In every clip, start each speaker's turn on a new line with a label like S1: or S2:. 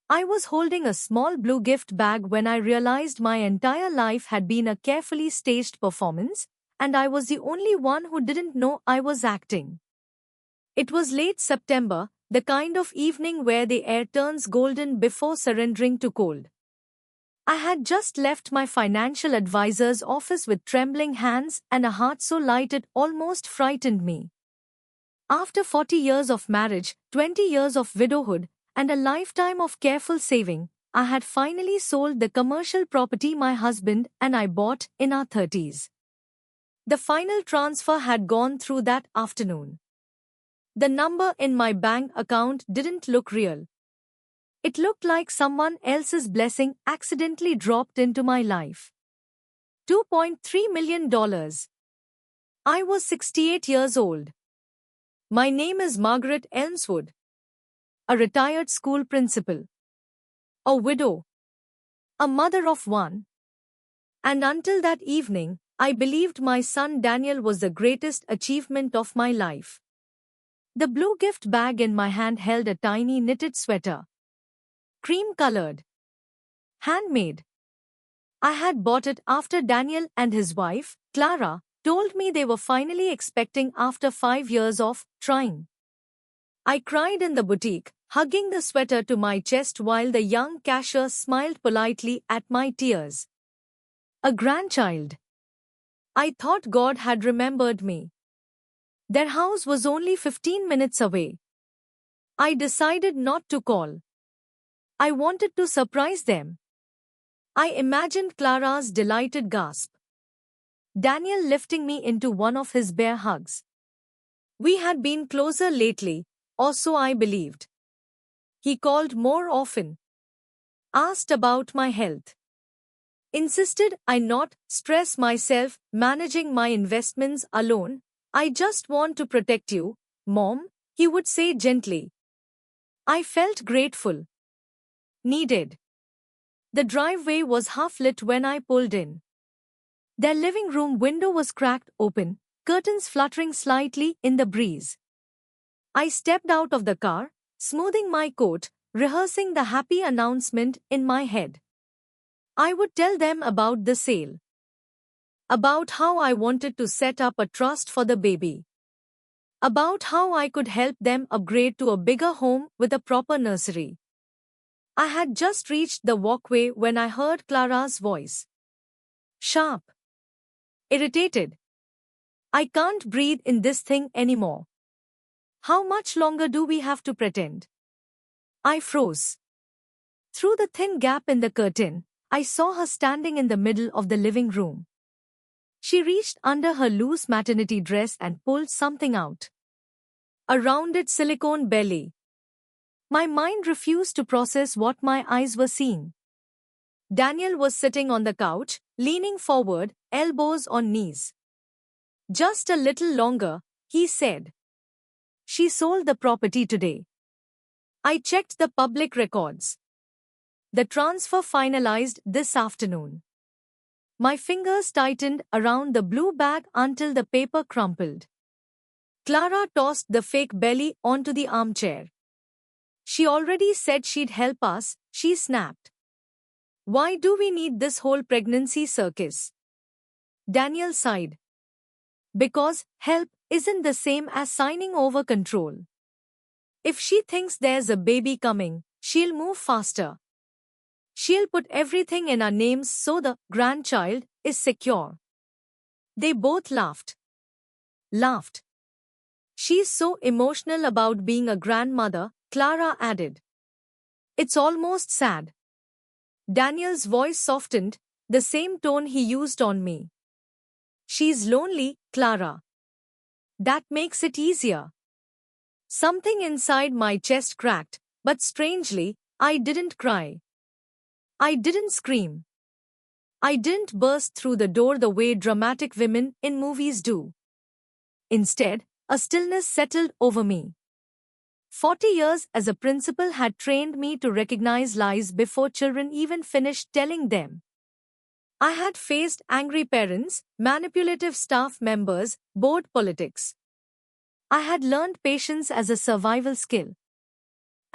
S1: I was holding a small blue gift bag when I realized my entire life had been a carefully staged performance, and I was the only one who didn't know I was acting. It was late September, the kind of evening where the air turns golden before surrendering to cold. I had just left my financial advisor's office with trembling hands and a heart so light it almost frightened me. After 40 years of marriage, 20 years of widowhood, and a lifetime of careful saving, I had finally sold the commercial property my husband and I bought in our 30s. The final transfer had gone through that afternoon. The number in my bank account didn't look real. It looked like someone else's blessing accidentally dropped into my life. $2.3 million. I was 68 years old. My name is Margaret Elmswood. A retired school principal. A widow. A mother of one. And until that evening, I believed my son Daniel was the greatest achievement of my life. The blue gift bag in my hand held a tiny knitted sweater. Cream-colored. Handmade. I had bought it after Daniel and his wife, Clara, told me they were finally expecting after 5 years of trying. I cried in the boutique, hugging the sweater to my chest while the young cashier smiled politely at my tears. A grandchild. I thought God had remembered me. Their house was only 15 minutes away. I decided not to call. I wanted to surprise them. I imagined Clara's delighted gasp. Daniel lifting me into one of his bear hugs. We had been closer lately, or so I believed. He called more often. Asked about my health. Insisted I not stress myself managing my investments alone. I just want to protect you, Mom, he would say gently. I felt grateful. Needed. The driveway was half lit when I pulled in. Their living room window was cracked open, curtains fluttering slightly in the breeze. I stepped out of the car, smoothing my coat, rehearsing the happy announcement in my head. I would tell them about the sale. About how I wanted to set up a trust for the baby. About how I could help them upgrade to a bigger home with a proper nursery. I had just reached the walkway when I heard Clara's voice. Sharp. Irritated. I can't breathe in this thing anymore. How much longer do we have to pretend? I froze. Through the thin gap in the curtain, I saw her standing in the middle of the living room. She reached under her loose maternity dress and pulled something out. A rounded silicone belly. My mind refused to process what my eyes were seeing. Daniel was sitting on the couch, leaning forward, elbows on knees. Just a little longer, he said. She sold the property today. I checked the public records. The transfer finalized this afternoon. My fingers tightened around the blue bag until the paper crumpled. Clara tossed the fake belly onto the armchair. She already said she'd help us, she snapped. Why do we need this whole pregnancy circus? Daniel sighed. Because help isn't the same as signing over control. If she thinks there's a baby coming, she'll move faster. She'll put everything in our names so the grandchild is secure. They both laughed. Laughed. She's so emotional about being a grandmother, Clara added. It's almost sad. Daniel's voice softened, the same tone he used on me. She's lonely, Clara. That makes it easier. Something inside my chest cracked, but strangely, I didn't cry. I didn't scream. I didn't burst through the door the way dramatic women in movies do. Instead, a stillness settled over me. 40 years as a principal had trained me to recognize lies before children even finished telling them. I had faced angry parents, manipulative staff members, board politics. I had learned patience as a survival skill.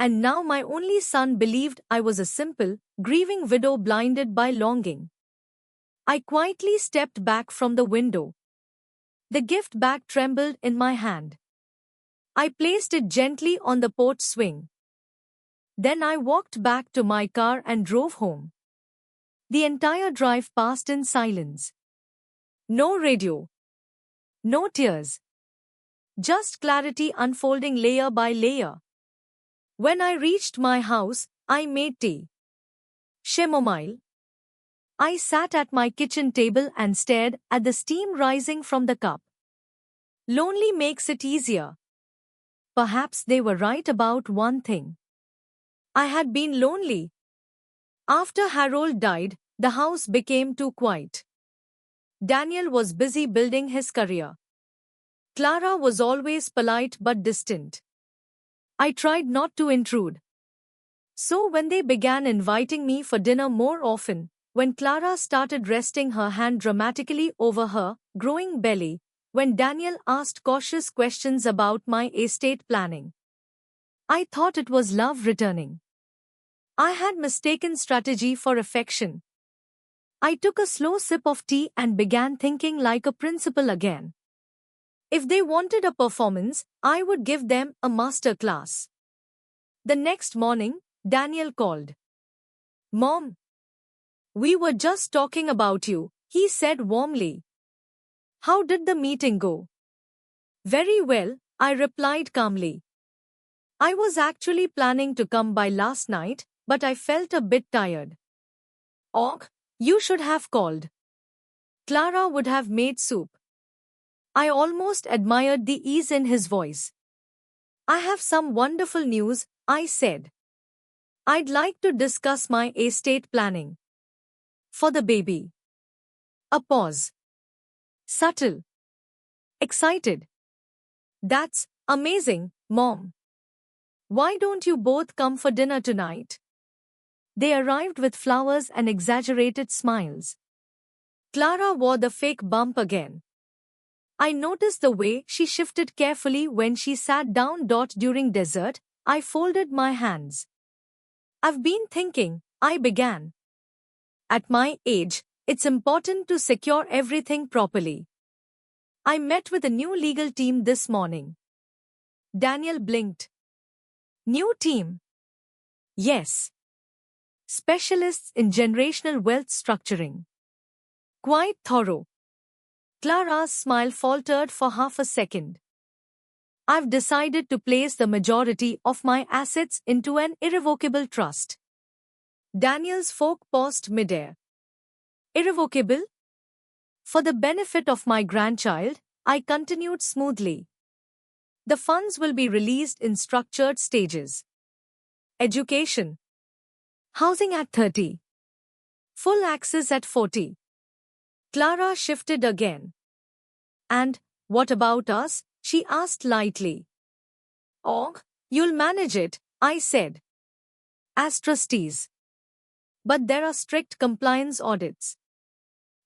S1: And now my only son believed I was a simple, grieving widow blinded by longing. I quietly stepped back from the window. The gift bag trembled in my hand. I placed it gently on the porch swing. Then I walked back to my car and drove home. The entire drive passed in silence. No radio. No tears. Just clarity unfolding layer by layer. When I reached my house, I made tea. Chamomile. I sat at my kitchen table and stared at the steam rising from the cup. Lonely makes it easier. Perhaps they were right about one thing. I had been lonely. After Harold died, the house became too quiet. Daniel was busy building his career. Clara was always polite but distant. I tried not to intrude. So when they began inviting me for dinner more often, when Clara started resting her hand dramatically over her growing belly, when Daniel asked cautious questions about my estate planning, I thought it was love returning. I had mistaken strategy for affection. I took a slow sip of tea and began thinking like a principal again. If they wanted a performance, I would give them a master class. The next morning, Daniel called. "Mom, we were just talking about you," he said warmly. "How did the meeting go?" "Very well," I replied calmly. "I was actually planning to come by last night, but I felt a bit tired." "Och, you should have called. Clara would have made soup." I almost admired the ease in his voice. "I have some wonderful news," I said. "I'd like to discuss my estate planning. For the baby." A pause. Subtle. Excited. "That's amazing, Mom. Why don't you both come for dinner tonight?" They arrived with flowers and exaggerated smiles. Clara wore the fake bump again. I noticed the way she shifted carefully when she sat down. During dessert, I folded my hands. "I've been thinking," I began. "At my age, it's important to secure everything properly. I met with a new legal team this morning." Daniel blinked. "New team?" "Yes. Specialists in generational wealth structuring. Quite thorough." Clara's smile faltered for half a second. "I've decided to place the majority of my assets into an irrevocable trust." Daniel's fork paused midair. "Irrevocable?" "For the benefit of my grandchild," I continued smoothly. "The funds will be released in structured stages. Education. Housing at 30. Full access at 40. Clara shifted again. "And what about us?" she asked lightly. "Oh, you'll manage it," I said. "As trustees. But there are strict compliance audits.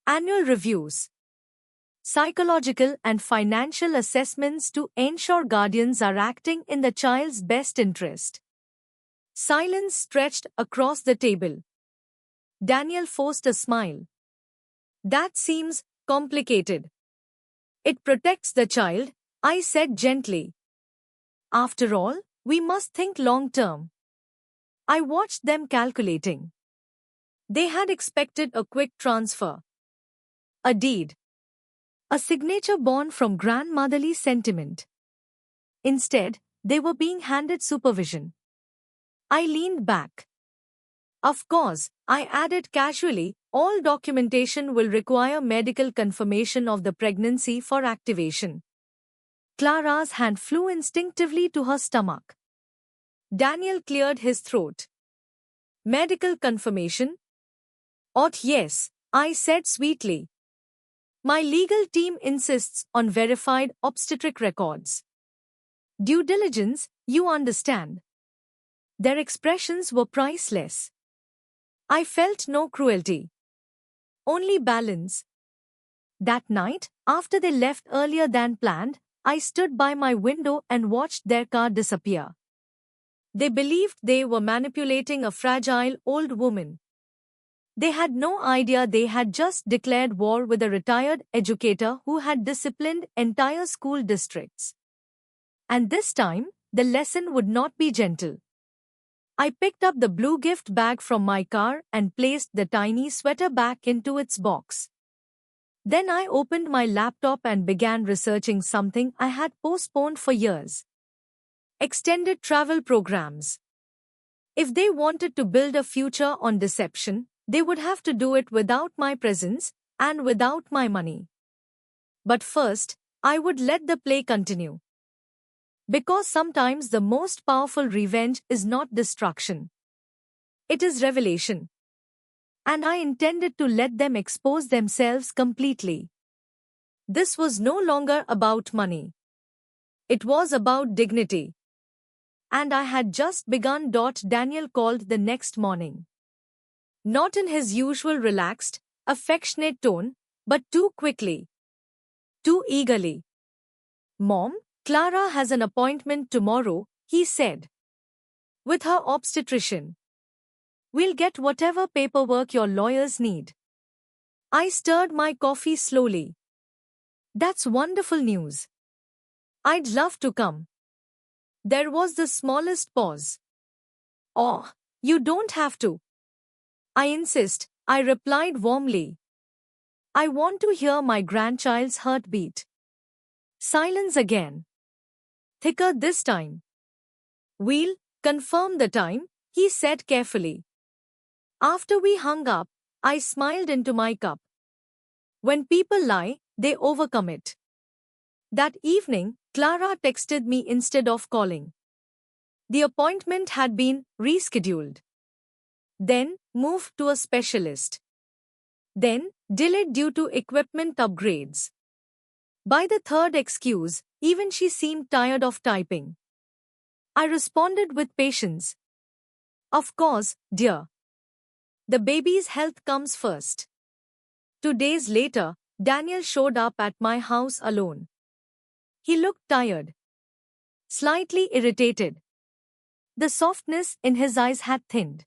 S1: Annual reviews. Psychological and financial assessments to ensure guardians are acting in the child's best interest." Silence stretched across the table. Daniel forced a smile. "That seems complicated." "It protects the child," I said gently. "After all, we must think long term." I watched them calculating. They had expected a quick transfer. A deed. A signature born from grandmotherly sentiment. Instead, they were being handed supervision. I leaned back. "Of course," I added casually, "all documentation will require medical confirmation of the pregnancy for activation." Clara's hand flew instinctively to her stomach. Daniel cleared his throat. "Medical confirmation?" "Ought yes," I said sweetly. "My legal team insists on verified obstetric records. Due diligence, you understand." Their expressions were priceless. I felt no cruelty. Only balance. That night, after they left earlier than planned, I stood by my window and watched their car disappear. They believed they were manipulating a fragile old woman. They had no idea they had just declared war with a retired educator who had disciplined entire school districts. And this time, the lesson would not be gentle. I picked up the blue gift bag from my car and placed the tiny sweater back into its box. Then I opened my laptop and began researching something I had postponed for years. Extended travel programs. If they wanted to build a future on deception, they would have to do it without my presence and without my money. But first, I would let the play continue. Because sometimes the most powerful revenge is not destruction. It is revelation. And I intended to let them expose themselves completely. This was no longer about money. It was about dignity. And I had just begun. Daniel called the next morning. Not in his usual relaxed, affectionate tone, but too quickly. Too eagerly. "Mom, Clara has an appointment tomorrow," he said. "With her obstetrician. We'll get whatever paperwork your lawyers need." I stirred my coffee slowly. "That's wonderful news. I'd love to come." There was the smallest pause. "Oh, you don't have to. I insist," I replied warmly. "I want to hear my grandchild's heartbeat." Silence again. Thicker this time. "We'll confirm the time," he said carefully. After we hung up, I smiled into my cup. When people lie, they overcome it. That evening, Clara texted me instead of calling. The appointment had been rescheduled. Then, moved to a specialist. Then, delayed due to equipment upgrades. By the third excuse, even she seemed tired of typing. I responded with patience. "Of course, dear. The baby's health comes first." 2 days later, Daniel showed up at my house alone. He looked tired. Slightly irritated. The softness in his eyes had thinned.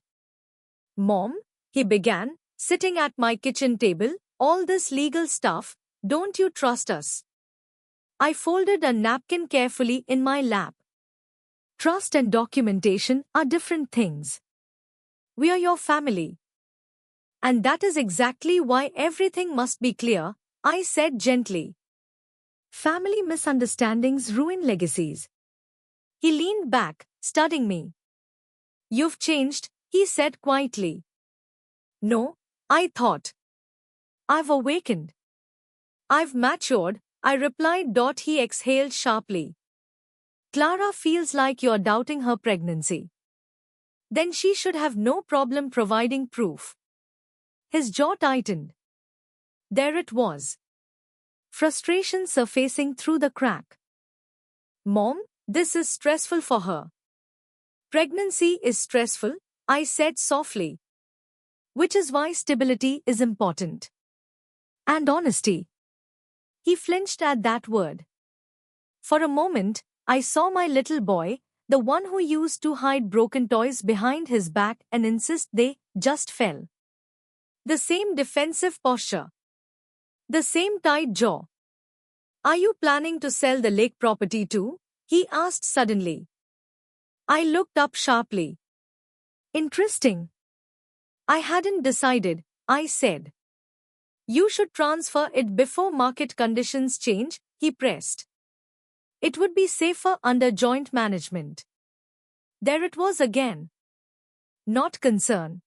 S1: "Mom," he began, sitting at my kitchen table, "all this legal stuff, don't you trust us?" I folded a napkin carefully in my lap. "Trust and documentation are different things. We are your family. And that is exactly why everything must be clear," I said gently. "Family misunderstandings ruin legacies." He leaned back, studying me. "You've changed," he said quietly. "No," I thought. "I've awakened. I've matured," I replied. He exhaled sharply. "Clara feels like you're doubting her pregnancy. Then she should have no problem providing proof." His jaw tightened. There it was. Frustration surfacing through the crack. "Mom, this is stressful for her." "Pregnancy is stressful," I said softly. "Which is why stability is important. And honesty." He flinched at that word. For a moment, I saw my little boy, the one who used to hide broken toys behind his back and insist they just fell. The same defensive posture. The same tight jaw. "Are you planning to sell the lake property too?" he asked suddenly. I looked up sharply. "Interesting." "I hadn't decided," I said. "You should transfer it before market conditions change," he pressed. "It would be safer under joint management." There it was again. Not concern.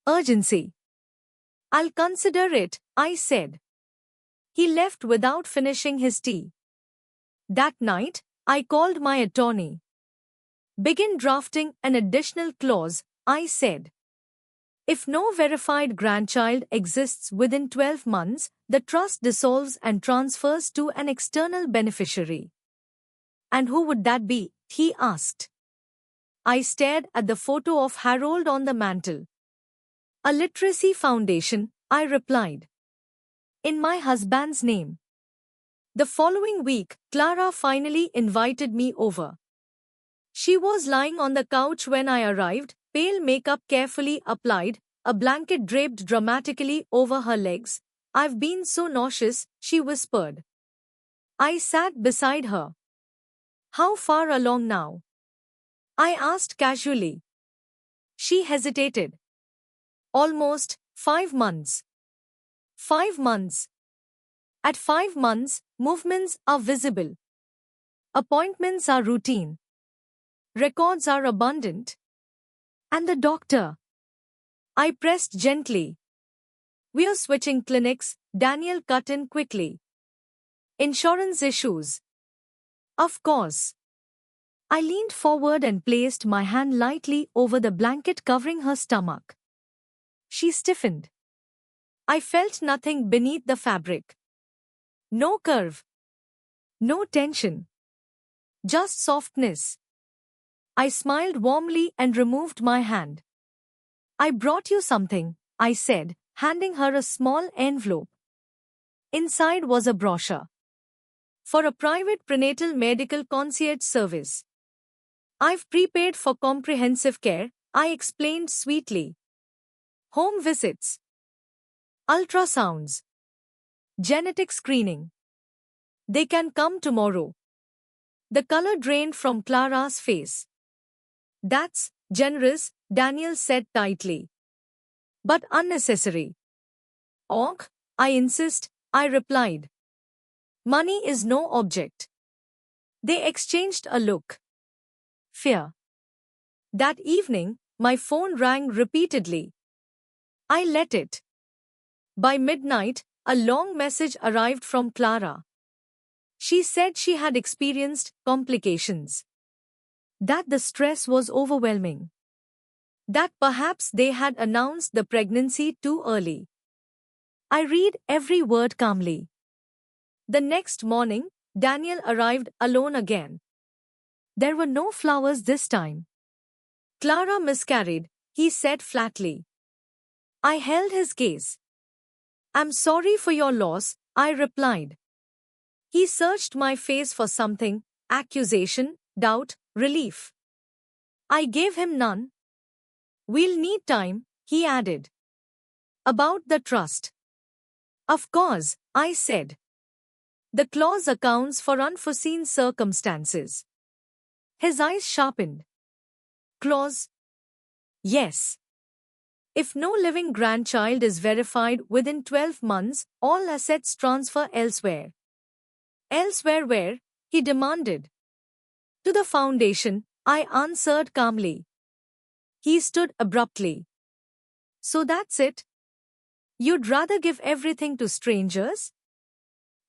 S1: Urgency. "I'll consider it," I said. He left without finishing his tea. That night, I called my attorney. "Begin drafting an additional clause," I said. "If no verified grandchild exists within 12 months, the trust dissolves and transfers to an external beneficiary." "And who would that be?" he asked. I stared at the photo of Harold on the mantel. "A literacy foundation," I replied. "In my husband's name." The following week, Clara finally invited me over. She was lying on the couch when I arrived, pale makeup carefully applied, a blanket draped dramatically over her legs. "I've been so nauseous," she whispered. I sat beside her. "How far along now?" I asked casually. She hesitated. "Almost 5 months." 5 months. At 5 months, movements are visible. Appointments are routine. Records are abundant. And the doctor? I pressed gently. "We're switching clinics," Daniel cut in quickly. "Insurance issues." "Of course." I leaned forward and placed my hand lightly over the blanket covering her stomach. She stiffened. I felt nothing beneath the fabric. No curve. No tension. Just softness. I smiled warmly and removed my hand. "I brought you something," I said, handing her a small envelope. Inside was a brochure. "For a private prenatal medical concierge service. I've prepaid for comprehensive care," I explained sweetly. "Home visits. Ultrasounds. Genetic screening. They can come tomorrow." The color drained from Clara's face. "That's generous," Daniel said tightly. "But unnecessary." "Och, I insist," I replied. "Money is no object." They exchanged a look. Fear. That evening, my phone rang repeatedly. I let it. By midnight, a long message arrived from Clara. She said she had experienced complications. That the stress was overwhelming. That perhaps they had announced the pregnancy too early. I read every word calmly. The next morning, Daniel arrived alone again. There were no flowers this time. "Clara miscarried," he said flatly. I held his gaze. "I'm sorry for your loss," I replied. He searched my face for something: accusation, doubt, relief. I gave him none. "We'll need time," he added. "About the trust." "Of course," I said. "The clause accounts for unforeseen circumstances." His eyes sharpened. "Clause?" "Yes. If no living grandchild is verified within 12 months, all assets transfer elsewhere." "Elsewhere where?" he demanded. "To the foundation," I answered calmly. He stood abruptly. "So that's it? You'd rather give everything to strangers?"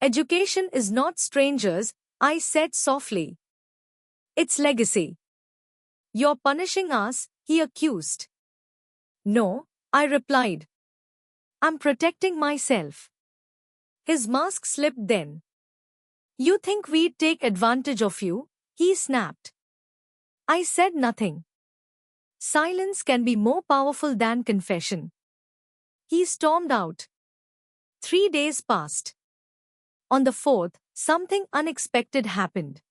S1: "Education is not strangers," I said softly. "It's legacy." "You're punishing us," he accused. "No," I replied. "I'm protecting myself." His mask slipped then. "You think we'd take advantage of you?" he snapped. I said nothing. Silence can be more powerful than confession. He stormed out. 3 days passed. On the fourth, something unexpected happened.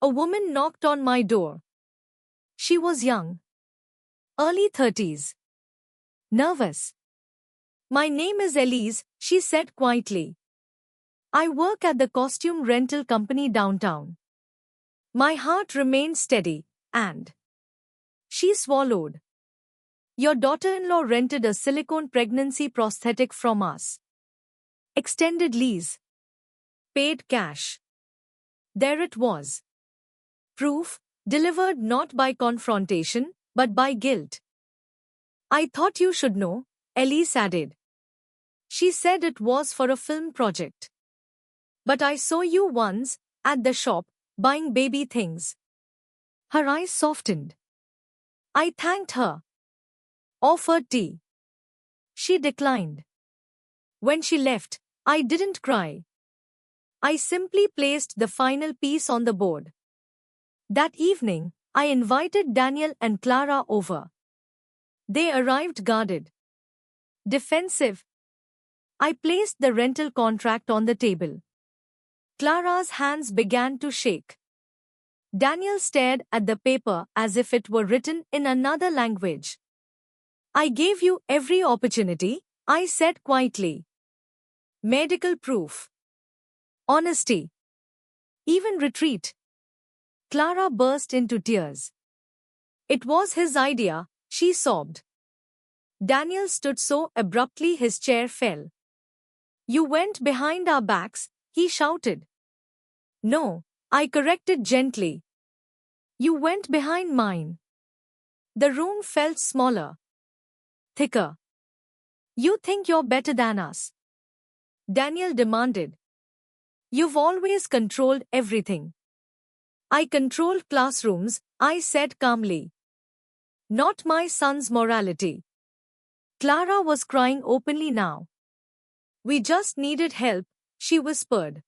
S1: A woman knocked on my door. She was young. Early 30s. Nervous. "My name is Elise," she said quietly. "I work at the costume rental company downtown." My heart remained steady, and she swallowed. "Your daughter-in-law rented a silicone pregnancy prosthetic from us. Extended lease. Paid cash." There it was. Proof, delivered not by confrontation, but by guilt. "I thought you should know," Elise added. "She said it was for a film project. But I saw you once, at the shop, buying baby things." Her eyes softened. I thanked her. Offered tea. She declined. When she left, I didn't cry. I simply placed the final piece on the board. That evening, I invited Daniel and Clara over. They arrived guarded. Defensive. I placed the rental contract on the table. Clara's hands began to shake. Daniel stared at the paper as if it were written in another language. I gave you every opportunity, I said quietly. Medical proof. Honesty. Even retreat. Clara burst into tears. It was his idea, she sobbed. Daniel stood so abruptly his chair fell. You went behind our backs, he shouted. No, I corrected gently. You went behind mine. The room felt smaller. Thicker. You think you're better than us? Daniel demanded. You've always controlled everything. I controlled classrooms, I said calmly. Not my son's morality. Clara was crying openly now. We just needed help, she whispered.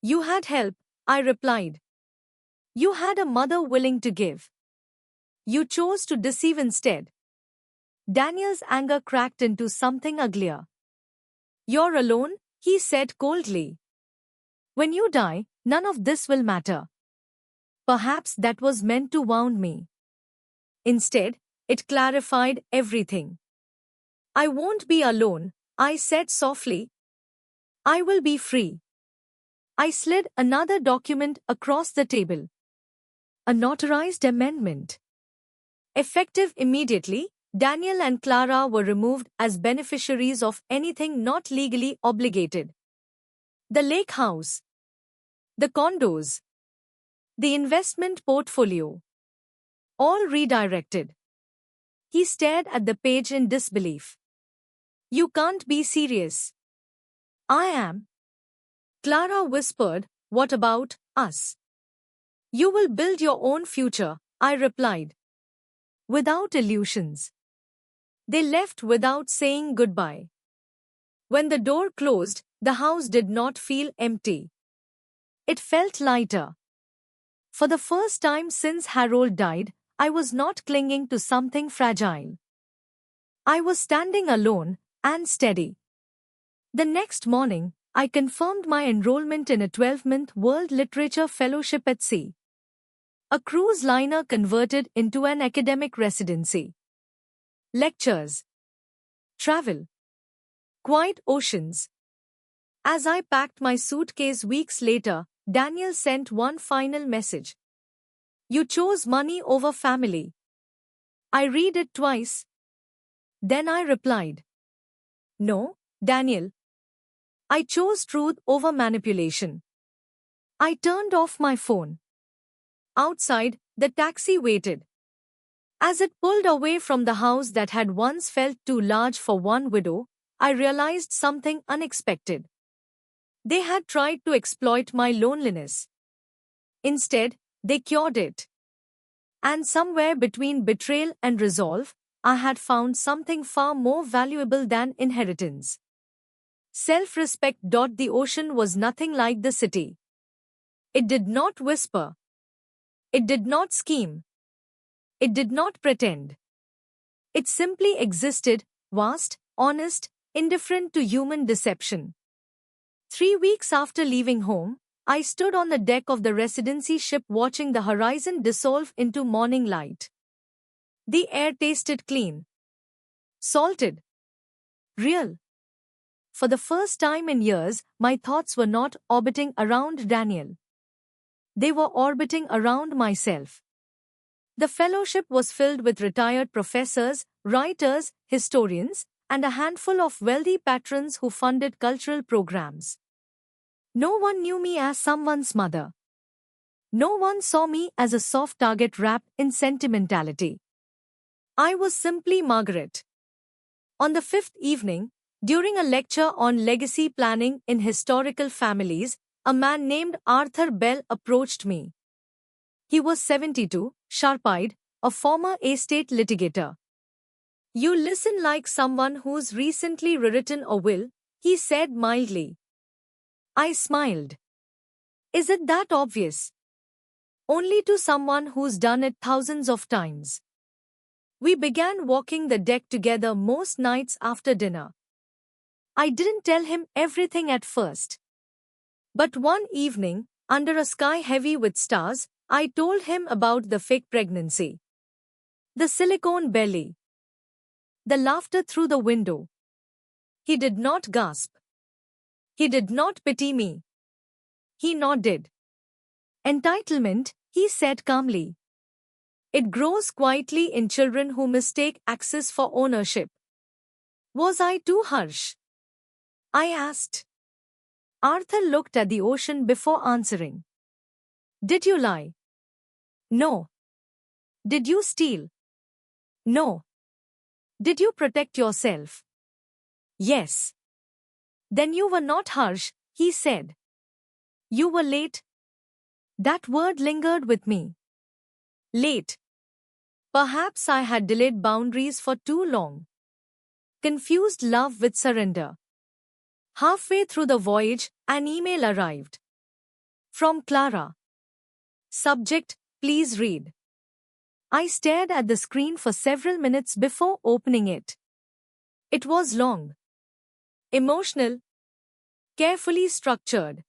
S1: You had help, I replied. You had a mother willing to give. You chose to deceive instead. Daniel's anger cracked into something uglier. You're alone, he said coldly. When you die, none of this will matter. Perhaps that was meant to wound me. Instead, it clarified everything. I won't be alone, I said softly. I will be free. I slid another document across the table. A notarized amendment. Effective immediately, Daniel and Clara were removed as beneficiaries of anything not legally obligated. The lake house. The condos. The investment portfolio. All redirected. He stared at the page in disbelief. You can't be serious. I am. Clara whispered, what about us? You will build your own future, I replied. Without illusions. They left without saying goodbye. When the door closed, the house did not feel empty. It felt lighter. For the first time since Harold died, I was not clinging to something fragile. I was standing alone and steady. The next morning, I confirmed my enrollment in a 12-month World Literature Fellowship at sea. A cruise liner converted into an academic residency. Lectures. Travel. Quiet oceans. As I packed my suitcase weeks later, Daniel sent one final message. You chose money over family. I read it twice. Then I replied. No, Daniel. I chose truth over manipulation. I turned off my phone. Outside, the taxi waited. As it pulled away from the house that had once felt too large for one widow, I realized something unexpected. They had tried to exploit my loneliness. Instead, they cured it. And somewhere between betrayal and resolve, I had found something far more valuable than inheritance. Self-respect. The ocean was nothing like the city. It did not whisper. It did not scheme. It did not pretend. It simply existed, vast, honest, indifferent to human deception. 3 weeks after leaving home, I stood on the deck of the residency ship watching the horizon dissolve into morning light. The air tasted clean. Salted. Real. For the first time in years, my thoughts were not orbiting around Daniel. They were orbiting around myself. The fellowship was filled with retired professors, writers, historians, and a handful of wealthy patrons who funded cultural programs. No one knew me as someone's mother. No one saw me as a soft target wrapped in sentimentality. I was simply Margaret. On the fifth evening, during a lecture on legacy planning in historical families, a man named Arthur Bell approached me. He was 72, sharp-eyed, a former estate litigator. You listen like someone who's recently rewritten a will, he said mildly. I smiled. Is it that obvious? Only to someone who's done it thousands of times. We began walking the deck together most nights after dinner. I didn't tell him everything at first. But one evening, under a sky heavy with stars, I told him about the fake pregnancy, the silicone belly, the laughter through the window. He did not gasp. He did not pity me. He nodded. Entitlement, he said calmly. It grows quietly in children who mistake access for ownership. Was I too harsh? I asked. Arthur looked at the ocean before answering. Did you lie? No. Did you steal? No. Did you protect yourself? Yes. Then you were not harsh, he said. You were late. That word lingered with me. Late. Perhaps I had delayed boundaries for too long. Confused love with surrender. Halfway through the voyage, an email arrived. From Clara. Subject, please read. I stared at the screen for several minutes before opening it. It was long. Emotional. Carefully structured.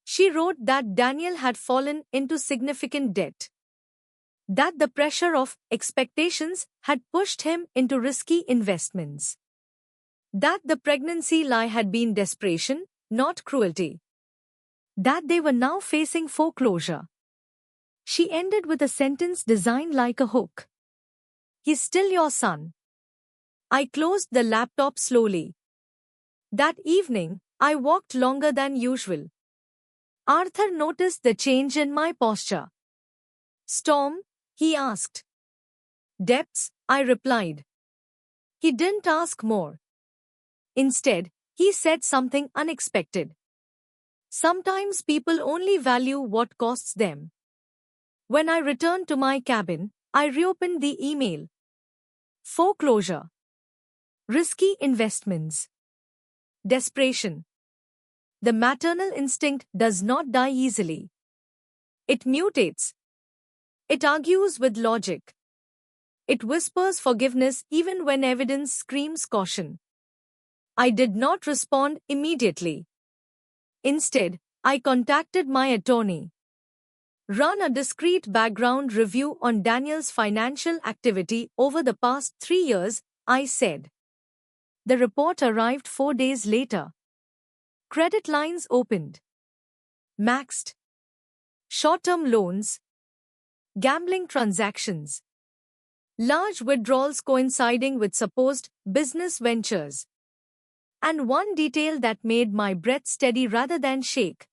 S1: She wrote that Daniel had fallen into significant debt. That the pressure of expectations had pushed him into risky investments. That the pregnancy lie had been desperation, not cruelty. That they were now facing foreclosure. She ended with a sentence designed like a hook. He's still your son. I closed the laptop slowly. That evening, I walked longer than usual. Arthur noticed the change in my posture. Storm? He asked. Depths, I replied. He didn't ask more. Instead, he said something unexpected. Sometimes people only value what costs them. When I returned to my cabin, I reopened the email. Foreclosure. Risky investments. Desperation. The maternal instinct does not die easily. It mutates. It argues with logic. It whispers forgiveness even when evidence screams caution. I did not respond immediately. Instead, I contacted my attorney. Run a discreet background review on Daniel's financial activity over the past 3 years, I said. The report arrived 4 days later. Credit lines opened. Maxed. Short-term loans. Gambling transactions. Large withdrawals coinciding with supposed business ventures. And one detail that made my breath steady rather than shake.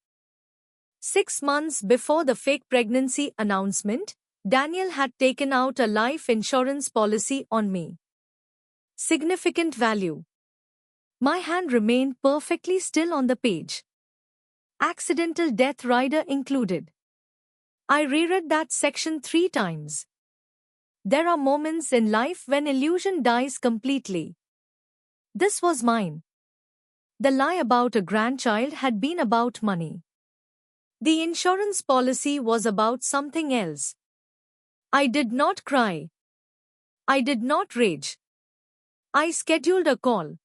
S1: 6 months before the fake pregnancy announcement, Daniel had taken out a life insurance policy on me. Significant value. My hand remained perfectly still on the page. Accidental death rider included. I reread that section 3 times. There are moments in life when illusion dies completely. This was mine. The lie about a grandchild had been about money. The insurance policy was about something else. I did not cry. I did not rage. I scheduled a call.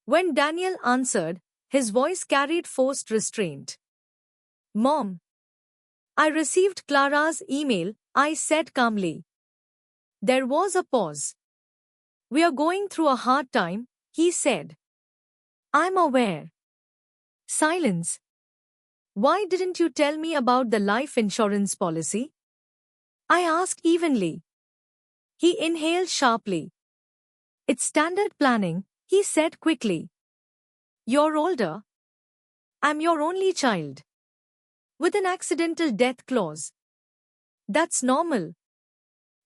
S1: When Daniel answered, his voice carried forced restraint. Mom. I received Clara's email, I said calmly. There was a pause. We are going through a hard time, he said. I'm aware. Silence. Why didn't you tell me about the life insurance policy? I asked evenly. He inhaled sharply. It's standard planning, he said quickly. You're older. I'm your only child. With an accidental death clause. That's normal.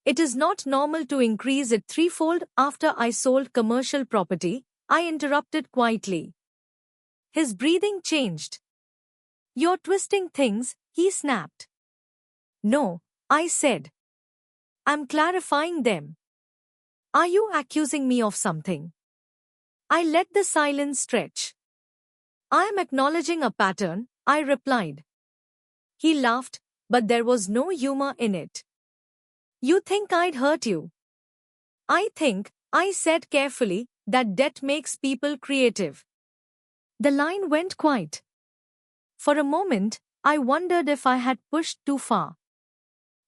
S1: It is not normal to increase it threefold after I sold commercial property, I interrupted quietly. His breathing changed. You're twisting things, he snapped. No, I said. I'm clarifying them. Are you accusing me of something? I let the silence stretch. I'm acknowledging a pattern, I replied. He laughed, but there was no humor in it. You think I'd hurt you? I think, I said carefully, that debt makes people creative. The line went quiet. For a moment, I wondered if I had pushed too far.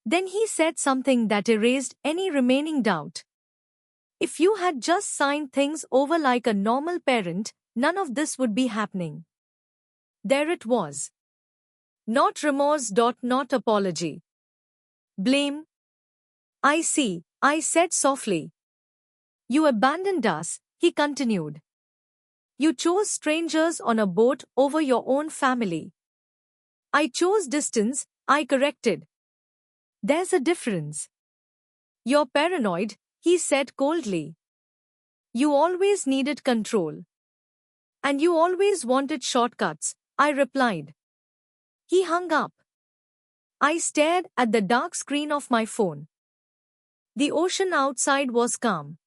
S1: Then he said something that erased any remaining doubt. If you had just signed things over like a normal parent, none of this would be happening. There it was. Not remorse. Not apology. Blame. I see, I said softly. You abandoned us, he continued. You chose strangers on a boat over your own family. I chose distance, I corrected. There's a difference. You're paranoid, he said coldly. You always needed control. And you always wanted shortcuts, I replied. He hung up. I stared at the dark screen of my phone. The ocean outside was calm.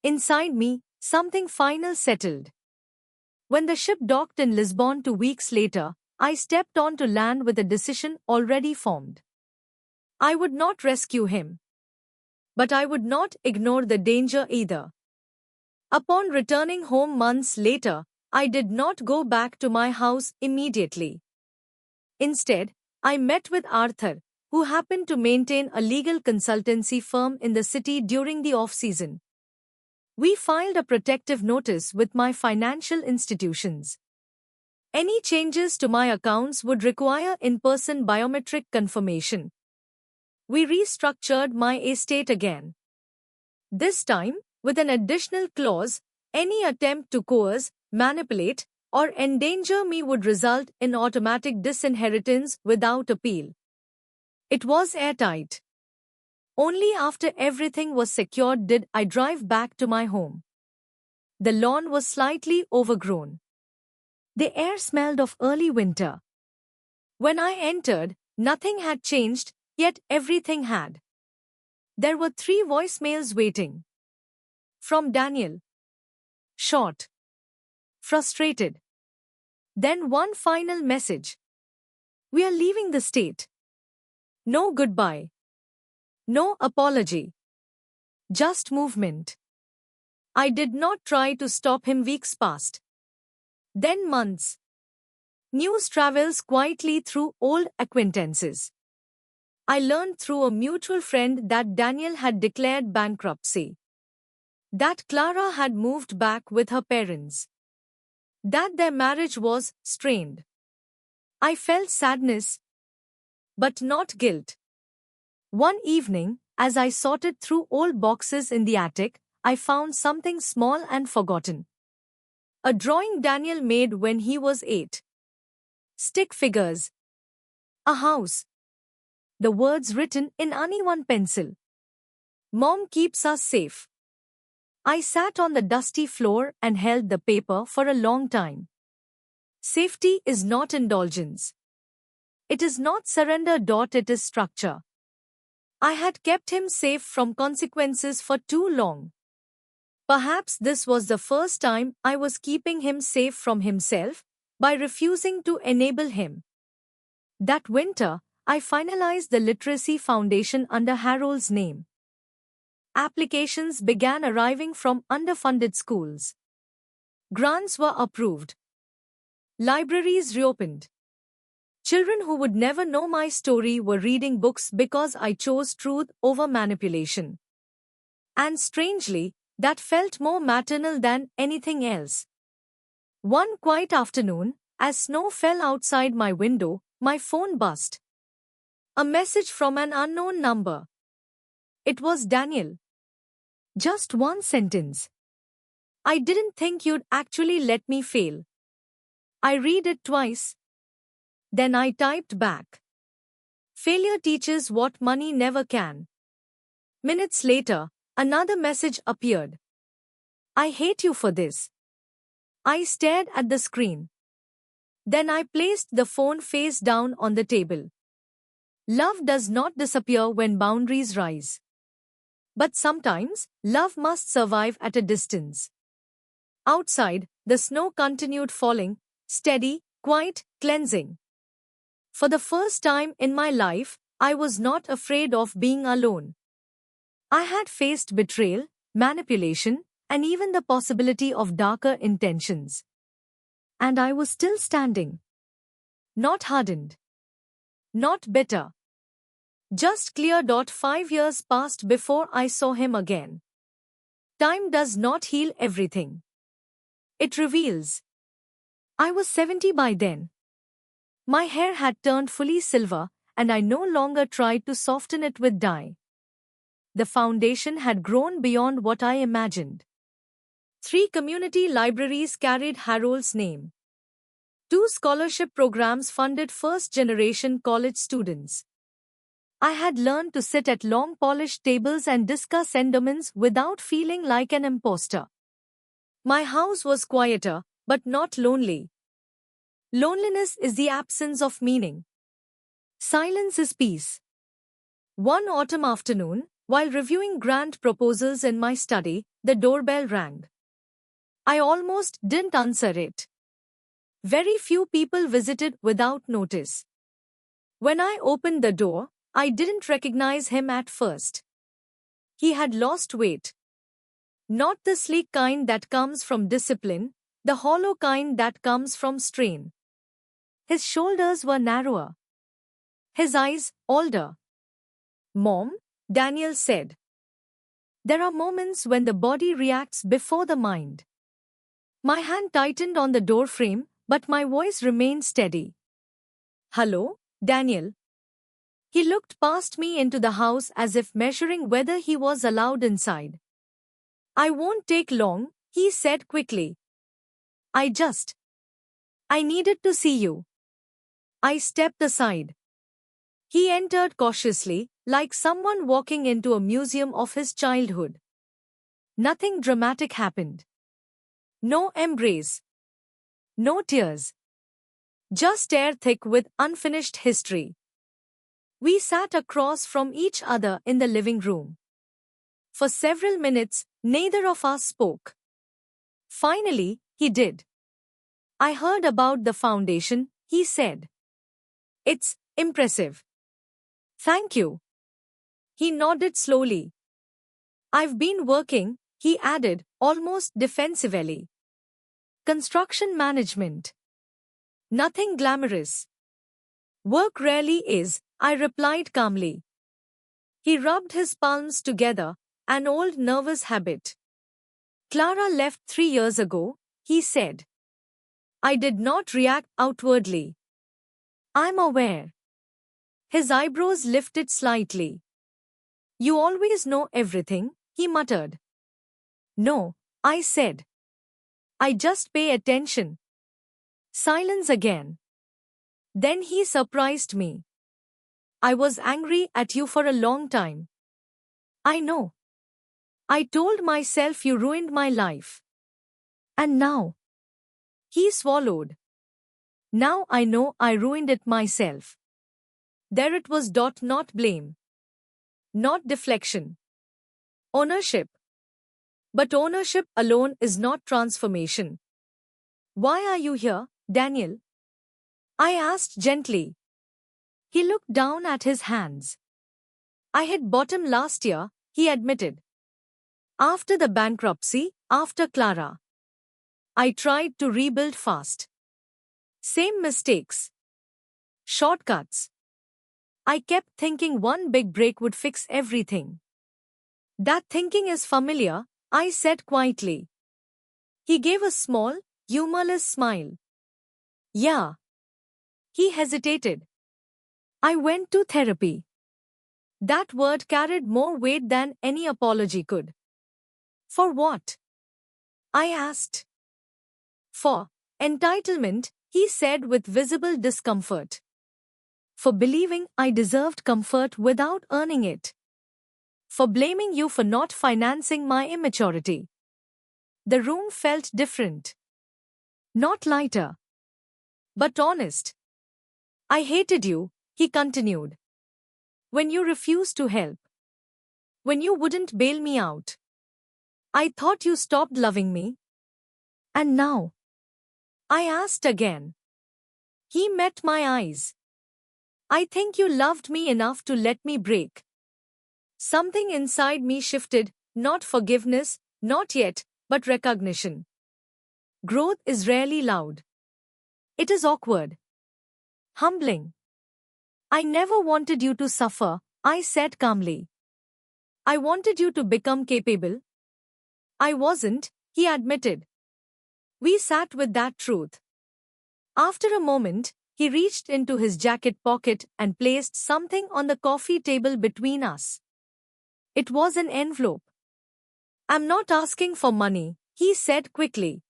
S1: Inside me, something final settled. When the ship docked in Lisbon 2 weeks later, I stepped onto land with a decision already formed. I would not rescue him. But I would not ignore the danger either. Upon returning home months later, I did not go back to my house immediately. Instead, I met with Arthur, who happened to maintain a legal consultancy firm in the city during the off-season. We filed a protective notice with my financial institutions. Any changes to my accounts would require in-person biometric confirmation. We restructured my estate again. This time, with an additional clause, any attempt to coerce, manipulate, or endanger me would result in automatic disinheritance without appeal. It was airtight. Only after everything was secured did I drive back to my home. The lawn was slightly overgrown. The air smelled of early winter. When I entered, nothing had changed, yet everything had. There were 3 voicemails waiting. From Daniel. Short. Frustrated. Then one final message. We are leaving the state. No goodbye. No apology. Just movement. I did not try to stop him. Weeks passed. Then months. News travels quietly through old acquaintances. I learned through a mutual friend that Daniel had declared bankruptcy. That Clara had moved back with her parents. That their marriage was strained. I felt sadness, but not guilt. One evening, as I sorted through old boxes in the attic, I found something small and forgotten. A drawing Daniel made when he was 8. Stick figures. A house. The words written in uneven pencil. Mom keeps us safe. I sat on the dusty floor and held the paper for a long time. Safety is not indulgence. It is not surrender. It is structure. I had kept him safe from consequences for too long. Perhaps this was the first time I was keeping him safe from himself by refusing to enable him. That winter, I finalized the literacy foundation under Harold's name. Applications began arriving from underfunded schools. Grants were approved. Libraries reopened. Children who would never know my story were reading books because I chose truth over manipulation. And strangely, that felt more maternal than anything else. One quiet afternoon, as snow fell outside my window, my phone buzzed. A message from an unknown number. It was Daniel. Just one sentence. I didn't think you'd actually let me fail. I read it twice. Then I typed back. Failure teaches what money never can. Minutes later, another message appeared. I hate you for this. I stared at the screen. Then I placed the phone face down on the table. Love does not disappear when boundaries rise. But sometimes, love must survive at a distance. Outside, the snow continued falling, steady, quiet, cleansing. For the first time in my life, I was not afraid of being alone. I had faced betrayal, manipulation, and even the possibility of darker intentions. And I was still standing. Not hardened. Not bitter. Just clear. 5 years passed before I saw him again. Time does not heal everything. It reveals. I was 70 by then. My hair had turned fully silver, and I no longer tried to soften it with dye. The foundation had grown beyond what I imagined. 3 community libraries carried Harold's name. 2 scholarship programs funded first-generation college students. I had learned to sit at long polished tables and discuss endowments without feeling like an imposter. My house was quieter, but not lonely. Loneliness is the absence of meaning. Silence is peace. One autumn afternoon, while reviewing grant proposals in my study, the doorbell rang. I almost didn't answer it. Very few people visited without notice. When I opened the door, I didn't recognize him at first. He had lost weight. Not the sleek kind that comes from discipline, the hollow kind that comes from strain. His shoulders were narrower. His eyes older. "Mom," Daniel said. There are moments when the body reacts before the mind. My hand tightened on the door frame, but my voice remained steady. "Hello, Daniel." He looked past me into the house as if measuring whether he was allowed inside. "I won't take long," he said quickly. I needed to see you." I stepped aside. He entered cautiously, like someone walking into a museum of his childhood. Nothing dramatic happened. No embrace. No tears. Just air thick with unfinished history. We sat across from each other in the living room. For several minutes, neither of us spoke. Finally, he did. "I heard about the foundation," he said. "It's impressive." "Thank you." He nodded slowly. "I've been working," he added, almost defensively. "Construction management. Nothing glamorous." "Work rarely is," I replied calmly. He rubbed his palms together, an old nervous habit. "Clara left 3 years ago," he said. I did not react outwardly. "I'm aware." His eyebrows lifted slightly. "You always know everything," he muttered. "No," I said. "I just pay attention." Silence again. Then he surprised me. "I was angry at you for a long time." "I know. I told myself you ruined my life. And now?" He swallowed. "Now I know I ruined it myself." There it was. Not blame. Not deflection. Ownership. But ownership alone is not transformation. "Why are you here, Daniel?" I asked gently. He looked down at his hands. "I hit bottom last year," he admitted. "After the bankruptcy, after Clara. I tried to rebuild fast. Same mistakes. Shortcuts. I kept thinking one big break would fix everything." "That thinking is familiar," I said quietly. He gave a small, humorless smile. "Yeah." He hesitated. "I went to therapy." That word carried more weight than any apology could. "For what?" I asked. "For entitlement," he said with visible discomfort. "For believing I deserved comfort without earning it. For blaming you for not financing my immaturity." The room felt different. Not lighter. But honest. "I hated you," he continued. "When you refused to help. When you wouldn't bail me out. I thought you stopped loving me." "And now?" I asked again. He met my eyes. "I think you loved me enough to let me break." Something inside me shifted, not forgiveness, not yet, but recognition. Growth is rarely loud. It is awkward. Humbling. "I never wanted you to suffer," I said calmly. I wanted you to become capable. I wasn't, he admitted. We sat with that truth. After a moment, he reached into his jacket pocket and placed something on the coffee table between us. It was an envelope. I'm not asking for money, he said quickly.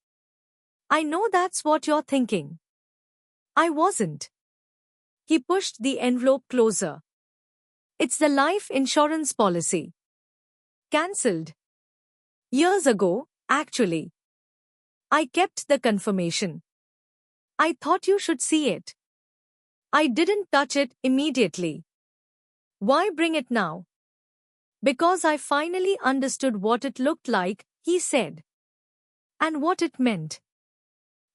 S1: I know that's what you're thinking. I wasn't. He pushed the envelope closer. It's the life insurance policy. Cancelled. Years ago, actually. I kept the confirmation. I thought you should see it. I didn't touch it immediately. Why bring it now? Because I finally understood what it looked like, he said. And what it meant.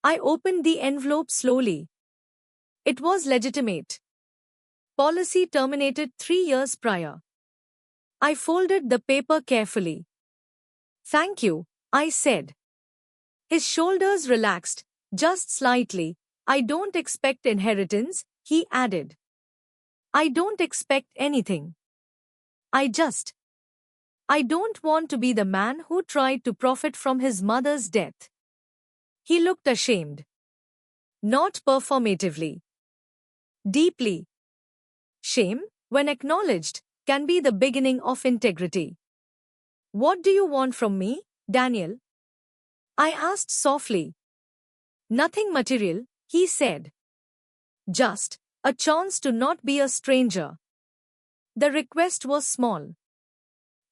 S1: I opened the envelope slowly. It was legitimate. Policy terminated 3 years prior. I folded the paper carefully. Thank you, I said. His shoulders relaxed, just slightly. I don't expect inheritance, he added. I don't expect anything. I don't want to be the man who tried to profit from his mother's death. He looked ashamed. Not performatively. Deeply. Shame, when acknowledged, can be the beginning of integrity. What do you want from me, Daniel? I asked softly. Nothing material, he said. Just a chance to not be a stranger. The request was small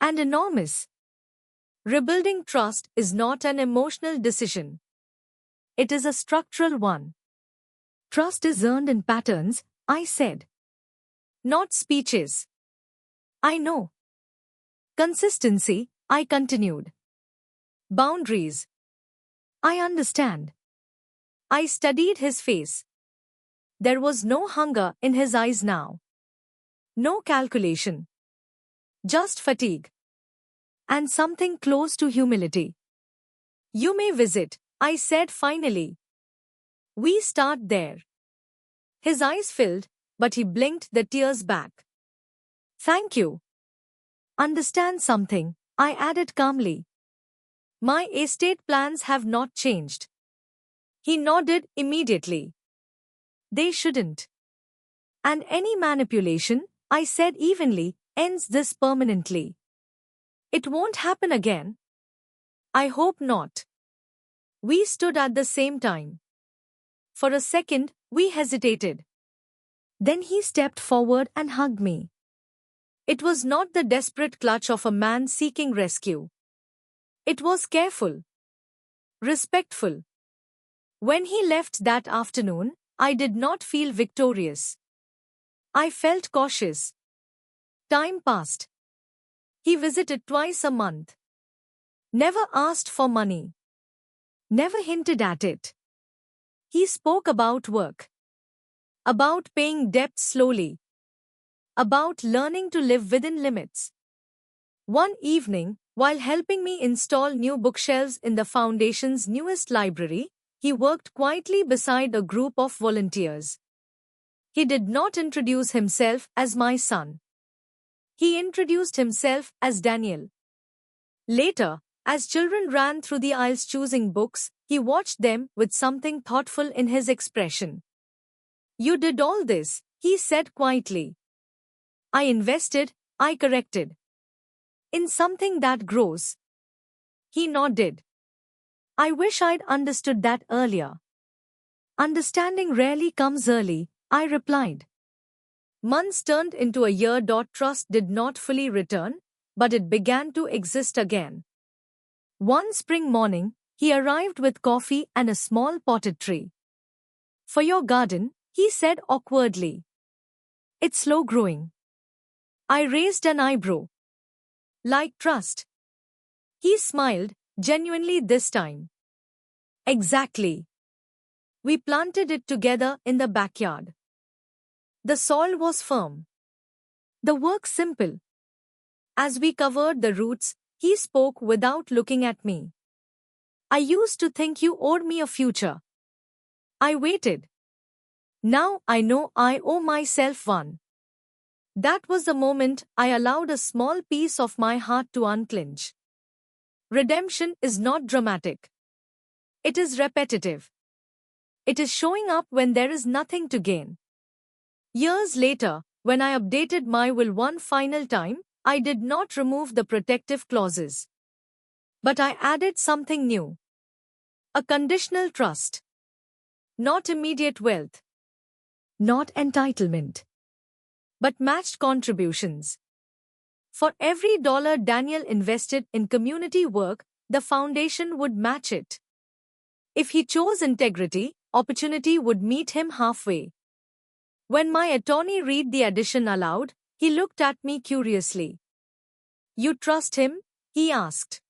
S1: and enormous. Rebuilding trust is not an emotional decision. It is a structural one. Trust is earned in patterns, I said. Not speeches. I know. Consistency, I continued. Boundaries. I understand. I studied his face. There was no hunger in his eyes now. No calculation. Just fatigue. And something close to humility. You may visit, I said finally. We start there. His eyes filled, but he blinked the tears back. Thank you. Understand something, I added calmly. My estate plans have not changed. He nodded immediately. They shouldn't. And any manipulation, I said evenly, ends this permanently. It won't happen again. I hope not. We stood at the same time. For a second, we hesitated. Then he stepped forward and hugged me. It was not the desperate clutch of a man seeking rescue. It was careful. Respectful. When he left that afternoon, I did not feel victorious. I felt cautious. Time passed. He visited twice a month. Never asked for money. Never hinted at it. He spoke about work. About paying debts slowly. About learning to live within limits. One evening, while helping me install new bookshelves in the Foundation's newest library, he worked quietly beside a group of volunteers. He did not introduce himself as my son. He introduced himself as Daniel. Later, as children ran through the aisles choosing books, he watched them with something thoughtful in his expression. You did all this, he said quietly. I invested, I corrected. In something that grows. He nodded. I wish I'd understood that earlier. Understanding rarely comes early, I replied. Months turned into a year. Trust did not fully return, but it began to exist again. One spring morning, he arrived with coffee and a small potted tree. For your garden, he said awkwardly. It's slow growing. I raised an eyebrow. Like trust. He smiled, genuinely this time. Exactly. We planted it together in the backyard. The soil was firm. The work simple. As we covered the roots, he spoke without looking at me. I used to think you owed me a future. I waited. Now I know I owe myself one. That was the moment I allowed a small piece of my heart to unclench. Redemption is not dramatic. It is repetitive. It is showing up when there is nothing to gain. Years later, when I updated my will one final time, I did not remove the protective clauses. But I added something new. A conditional trust. Not immediate wealth. Not entitlement. But matched contributions. For every dollar Daniel invested in community work, the foundation would match it. If he chose integrity, opportunity would meet him halfway. When my attorney read the addition aloud, he looked at me curiously. "You trust him?" he asked.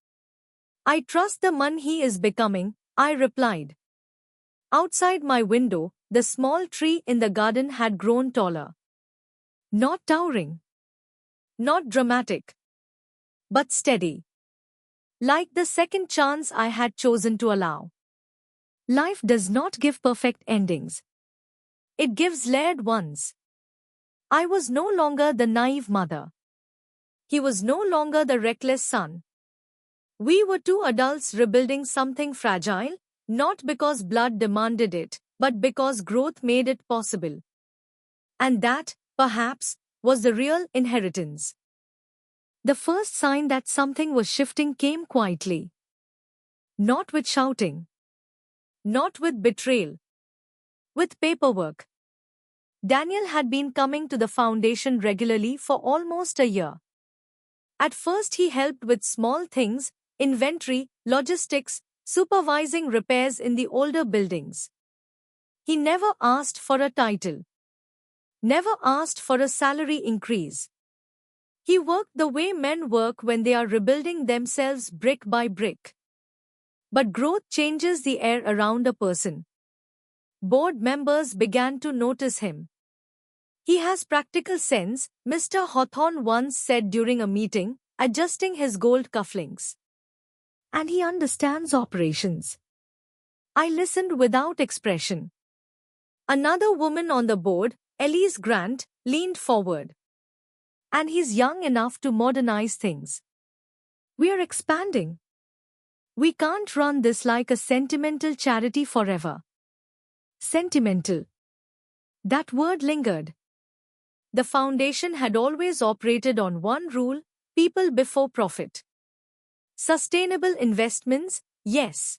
S1: "I trust the man he is becoming," I replied. Outside my window, the small tree in the garden had grown taller. Not towering. Not dramatic. But steady. Like the second chance I had chosen to allow. Life does not give perfect endings. It gives layered ones. I was no longer the naive mother. He was no longer the reckless son. We were two adults rebuilding something fragile, not because blood demanded it, but because growth made it possible. And that, perhaps, was the real inheritance. The first sign that something was shifting came quietly. Not with shouting. Not with betrayal. With paperwork. Daniel had been coming to the foundation regularly for almost a year. At first he helped with small things, inventory, logistics, supervising repairs in the older buildings. He never asked for a title. Never asked for a salary increase. He worked the way men work when they are rebuilding themselves brick by brick. But growth changes the air around a person. Board members began to notice him. "He has practical sense," Mr. Hawthorne once said during a meeting, adjusting his gold cufflinks. "And he understands operations." I listened without expression. Another woman on the board, Elise Grant, leaned forward. "And he's young enough to modernize things. We're expanding. We can't run this like a sentimental charity forever." Sentimental. That word lingered. The foundation had always operated on one rule: people before profit. Sustainable investments, yes.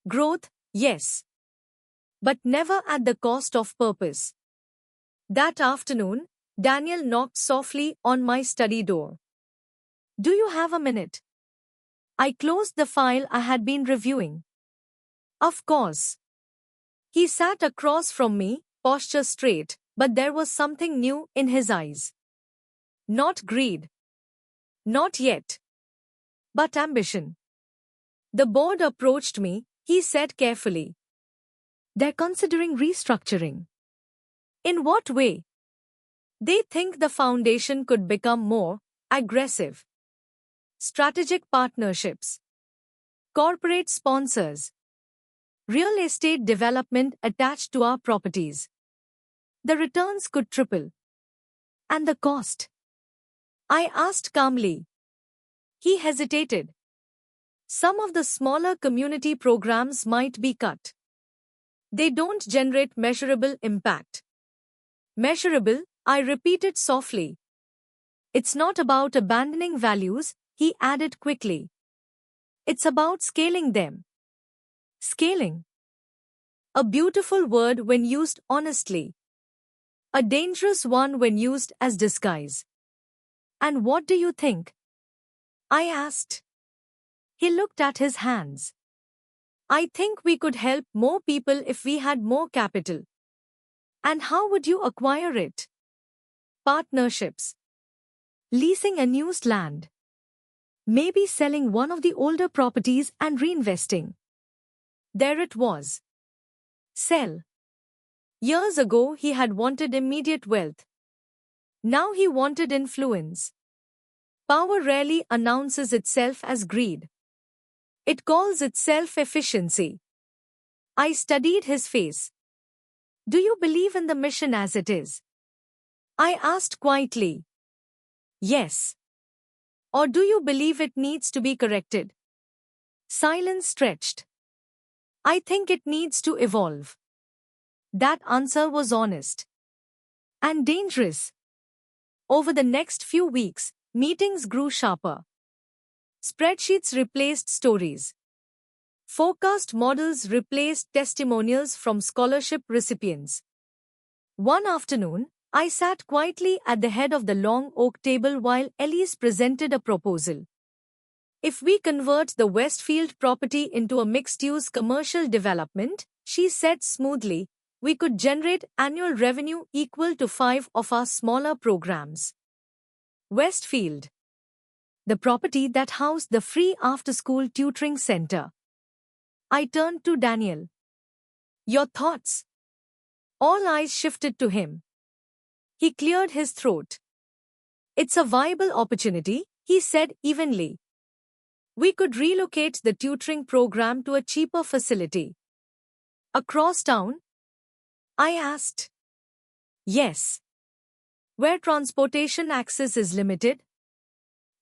S1: Growth, yes. But never at the cost of purpose. That afternoon, Daniel knocked softly on my study door. "Do you have a minute?" I closed the file I had been reviewing. "Of course." He sat across from me, posture straight, but there was something new in his eyes. Not greed. Not yet. But ambition. "The board approached me," he said carefully. "They're considering restructuring." "In what way?" "They think the foundation could become more aggressive. Strategic partnerships. Corporate sponsors. Real estate development attached to our properties. The returns could triple." "And the cost?" I asked calmly. He hesitated. "Some of the smaller community programs might be cut. They don't generate measurable impact." "Measurable," I repeated softly. "It's not about abandoning values," he added quickly. "It's about scaling them." Scaling. A beautiful word when used honestly. A dangerous one when used as disguise. "And what do you think?" I asked. He looked at his hands. "I think we could help more people if we had more capital." "And how would you acquire it?" "Partnerships. Leasing unused land. Maybe selling one of the older properties and reinvesting." There it was. Sell. Years ago he had wanted immediate wealth. Now he wanted influence. Power rarely announces itself as greed. It calls itself efficiency. I studied his face. "Do you believe in the mission as it is?" I asked quietly. Yes. Or do you believe it needs to be corrected? Silence stretched. I think it needs to evolve. That answer was honest. And dangerous. Over the next few weeks, meetings grew sharper. Spreadsheets replaced stories. Forecast models replaced testimonials from scholarship recipients. One afternoon, I sat quietly at the head of the long oak table while Elise presented a proposal. If we convert the Westfield property into a mixed-use commercial development, she said smoothly, we could generate annual revenue equal to 5 of our smaller programs. Westfield. The property that housed the free after-school tutoring center. I turned to Daniel. Your thoughts? All eyes shifted to him. He cleared his throat. It's a viable opportunity, he said evenly. We could relocate the tutoring program to a cheaper facility. Across town? I asked. Yes. Where transportation access is limited?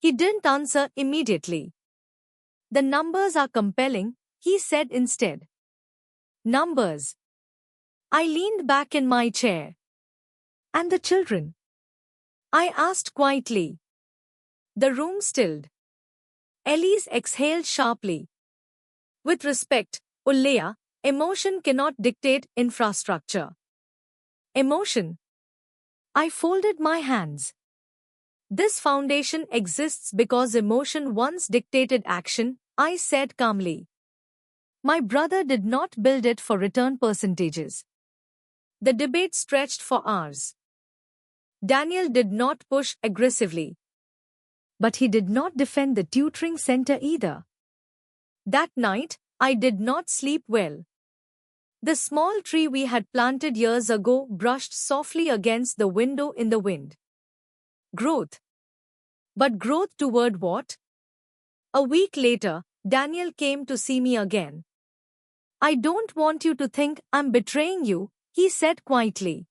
S1: He didn't answer immediately. The numbers are compelling, he said instead. Numbers. I leaned back in my chair. And the children? I asked quietly. The room stilled. Elise exhaled sharply. With respect, Ullaya, emotion cannot dictate infrastructure. Emotion. I folded my hands. This foundation exists because emotion once dictated action, I said calmly. My brother did not build it for return percentages. The debate stretched for hours. Daniel did not push aggressively. But he did not defend the tutoring center either. That night, I did not sleep well. The small tree we had planted years ago brushed softly against the window in the wind. Growth. But growth toward what? A week later, Daniel came to see me again. I don't want you to think I'm betraying you, he said quietly.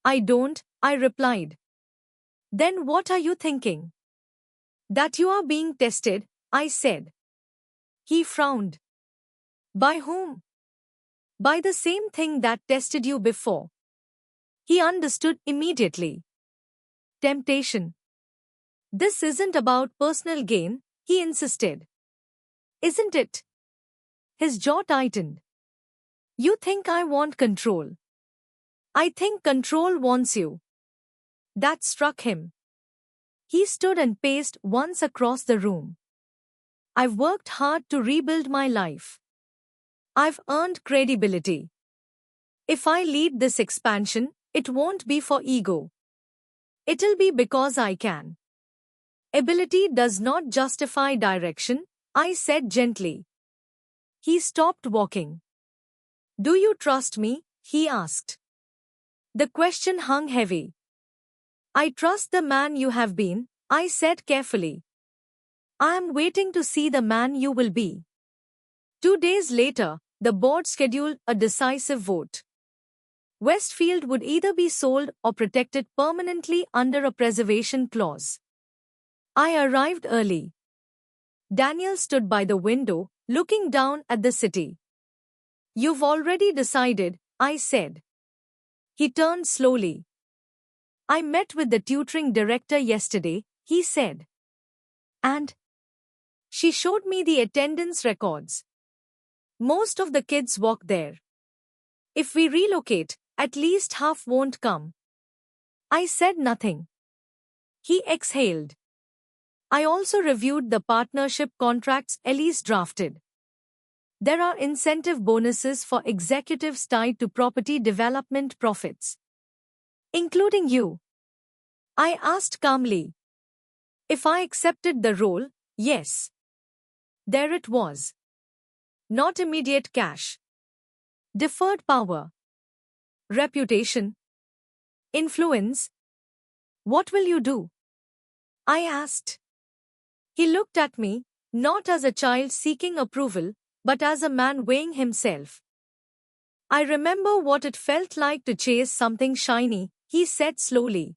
S1: I don't, I replied. Then what are you thinking? That you are being tested, I said. He frowned. By whom? By the same thing that tested you before. He understood immediately. Temptation. This isn't about personal gain, he insisted. Isn't it? His jaw tightened. You think I want control. I think control wants you. That struck him. He stood and paced once across the room. I've worked hard to rebuild my life. I've earned credibility. If I lead this expansion, it won't be for ego. It'll be because I can. Ability does not justify direction, I said gently. He stopped walking. Do you trust me? He asked. The question hung heavy. I trust the man you have been, I said carefully. I am waiting to see the man you will be. 2 days later, the board scheduled a decisive vote. Westfield would either be sold or protected permanently under a preservation clause. I arrived early. Daniel stood by the window, looking down at the city. You've already decided, I said. He turned slowly. I met with the tutoring director yesterday, he said. And? She showed me the attendance records. Most of the kids walk there. If we relocate, at least half won't come. I said nothing. He exhaled. I also reviewed the partnership contracts Elise drafted. There are incentive bonuses for executives tied to property development profits. Including you. I asked calmly. If I accepted the role, yes. There it was. Not immediate cash. Deferred power. Reputation. Influence. What will you do? I asked. He looked at me, not as a child seeking approval, but as a man weighing himself. I remember what it felt like to chase something shiny, he said slowly.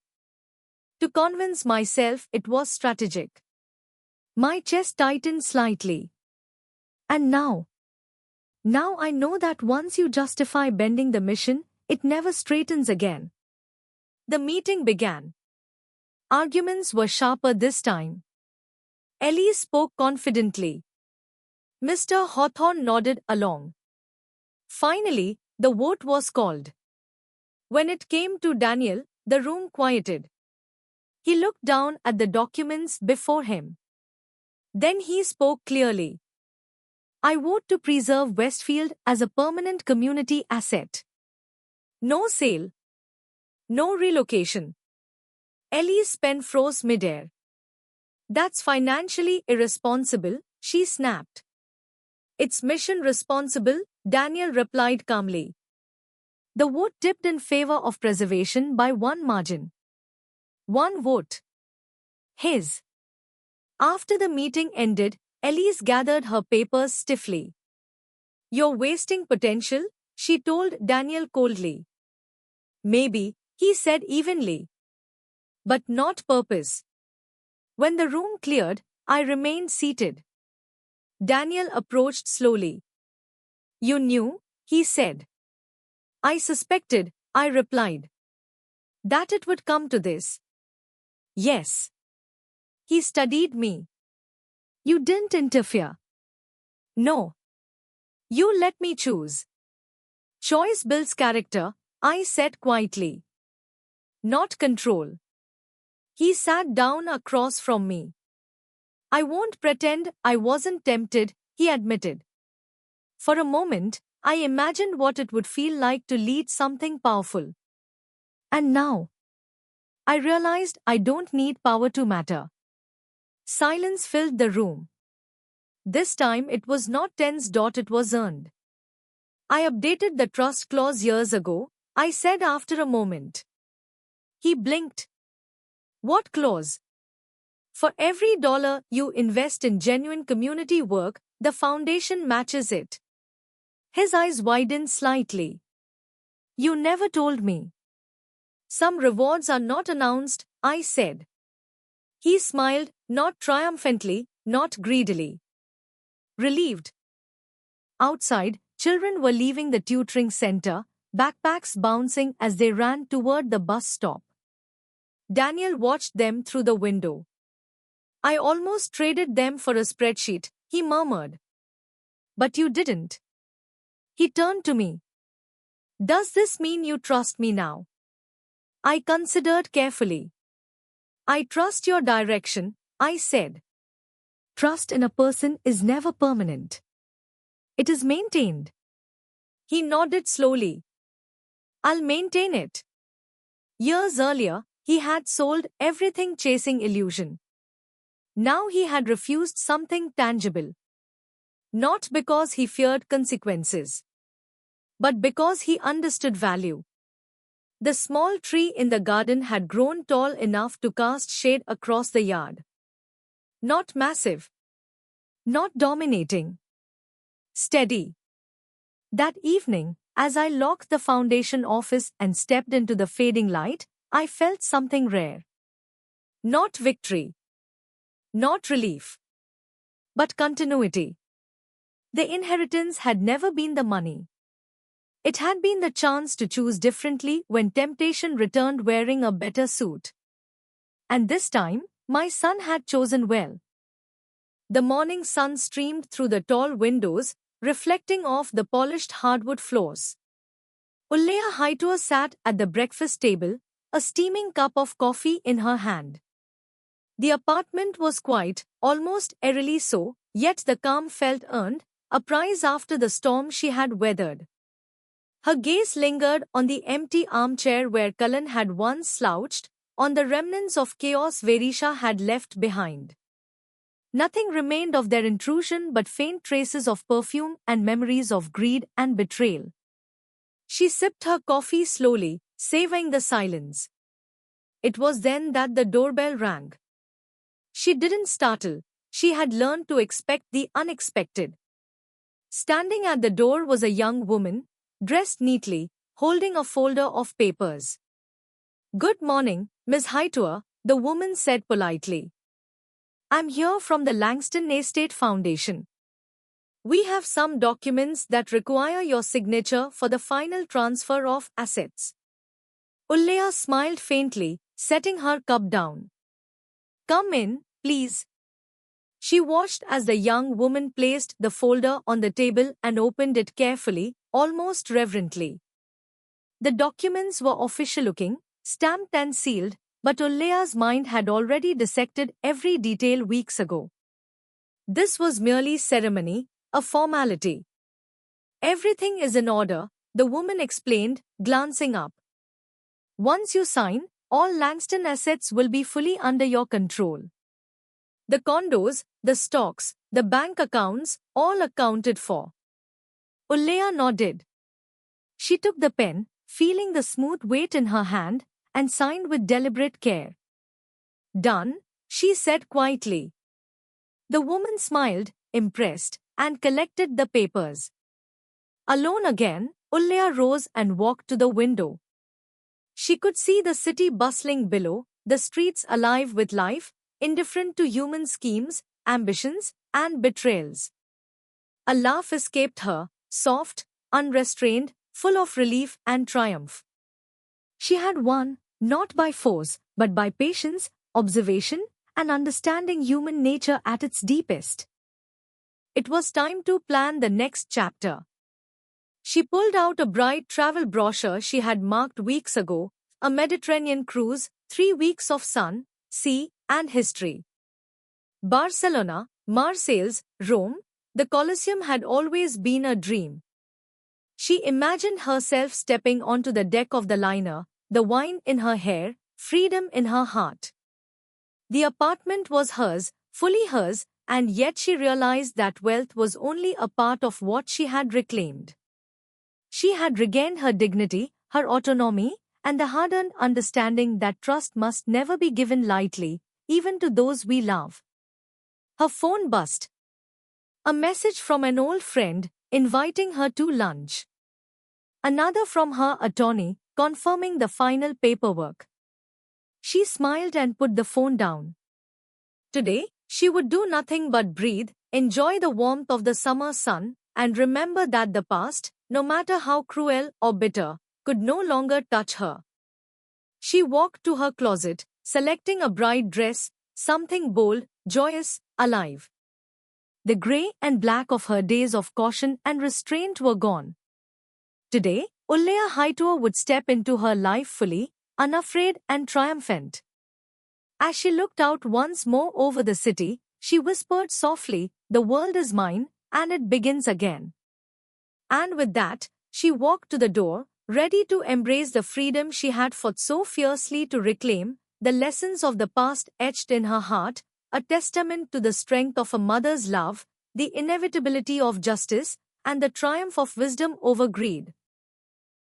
S1: To convince myself it was strategic. My chest tightened slightly. And now I know that once you justify bending the mission, it never straightens again. The meeting began. Arguments were sharper this time. Ellie spoke confidently. Mr. Hawthorne nodded along. Finally, the vote was called. When it came to Daniel, the room quieted. He looked down at the documents before him. Then he spoke clearly. I vote to preserve Westfield as a permanent community asset. No sale. No relocation. Ellie's pen froze midair. That's financially irresponsible, she snapped. It's mission responsible, Daniel replied calmly. The vote tipped in favor of preservation by one margin. One vote. His. After the meeting ended, Elise gathered her papers stiffly. You're wasting potential, she told Daniel coldly. Maybe, he said evenly. But not purpose. When the room cleared, I remained seated. Daniel approached slowly. You knew, he said. I suspected, I replied. That it would come to this. Yes. He studied me. You didn't interfere. No. You let me choose. Choice builds character, I said quietly. Not control. He sat down across from me. I won't pretend I wasn't tempted, he admitted. For a moment, I imagined what it would feel like to lead something powerful. And now, I realized I don't need power to matter. Silence filled the room. This time it was not tense. It was earned. I updated the trust clause years ago, I said after a moment. He blinked. What clause? For every dollar you invest in genuine community work, the foundation matches it. His eyes widened slightly. You never told me. Some rewards are not announced, I said. He smiled, not triumphantly, not greedily. Relieved. Outside, children were leaving the tutoring center, backpacks bouncing as they ran toward the bus stop. Daniel watched them through the window. I almost traded them for a spreadsheet, he murmured. But you didn't. He turned to me. Does this mean you trust me now? I considered carefully. I trust your direction, I said. Trust in a person is never permanent. It is maintained. He nodded slowly. I'll maintain it. Years earlier, he had sold everything chasing illusion. Now he had refused something tangible. Not because he feared consequences, but because he understood value. The small tree in the garden had grown tall enough to cast shade across the yard. Not massive. Not dominating. Steady. That evening, as I locked the foundation office and stepped into the fading light, I felt something rare. Not victory. Not relief. But continuity. The inheritance had never been the money. It had been the chance to choose differently when temptation returned wearing a better suit. And this time, my son had chosen well. The morning sun streamed through the tall windows, reflecting off the polished hardwood floors. Ullaya Hightower sat at the breakfast table, a steaming cup of coffee in her hand. The apartment was quiet, almost eerily so, yet the calm felt earned, a prize after the storm she had weathered. Her gaze lingered on the empty armchair where Cullen had once slouched, on the remnants of chaos Verisha had left behind. Nothing remained of their intrusion but faint traces of perfume and memories of greed and betrayal. She sipped her coffee slowly, savoring the silence. It was then that the doorbell rang. She didn't startle. She had learned to expect the unexpected. Standing at the door was a young woman, dressed neatly, holding a folder of papers. Good morning, Miss Hightower, the woman said politely. I'm here from the Langston Estate Foundation. We have some documents that require your signature for the final transfer of assets. Ullaya smiled faintly, setting her cup down. Come in, please. She watched as the young woman placed the folder on the table and opened it carefully, almost reverently. The documents were official-looking, stamped and sealed, but Ullaya's mind had already dissected every detail weeks ago. This was merely ceremony, a formality. Everything is in order, the woman explained, glancing up. Once you sign, all Langston assets will be fully under your control. The condos, the stocks, the bank accounts, all accounted for. Ullaya nodded. She took the pen, feeling the smooth weight in her hand, and signed with deliberate care. Done, she said quietly. The woman smiled, impressed, and collected the papers. Alone again, Ullaya rose and walked to the window. She could see the city bustling below, the streets alive with life, indifferent to human schemes, ambitions, and betrayals. A laugh escaped her, soft, unrestrained, full of relief and triumph. She had won, not by force, but by patience, observation, and understanding human nature at its deepest. It was time to plan the next chapter. She pulled out a bright travel brochure she had marked weeks ago, a Mediterranean cruise, 3 weeks of sun, sea, and history. Barcelona, Marseilles, Rome, the Colosseum had always been a dream. She imagined herself stepping onto the deck of the liner, the wine in her hair, freedom in her heart. The apartment was hers, fully hers, and yet she realized that wealth was only a part of what she had reclaimed. She had regained her dignity, her autonomy, and the hard-earned understanding that trust must never be given lightly, even to those we love. Her phone buzzed. A message from an old friend, inviting her to lunch. Another from her attorney, confirming the final paperwork. She smiled and put the phone down. Today, she would do nothing but breathe, enjoy the warmth of the summer sun, and remember that the past, no matter how cruel or bitter, could no longer touch her. She walked to her closet, selecting a bright dress, something bold, joyous, alive. The grey and black of her days of caution and restraint were gone. Today, Ullaya Hightower would step into her life fully, unafraid and triumphant. As she looked out once more over the city, she whispered softly, "The world is mine, and it begins again." And with that, she walked to the door, ready to embrace the freedom she had fought so fiercely to reclaim, the lessons of the past etched in her heart, a testament to the strength of a mother's love, the inevitability of justice, and the triumph of wisdom over greed.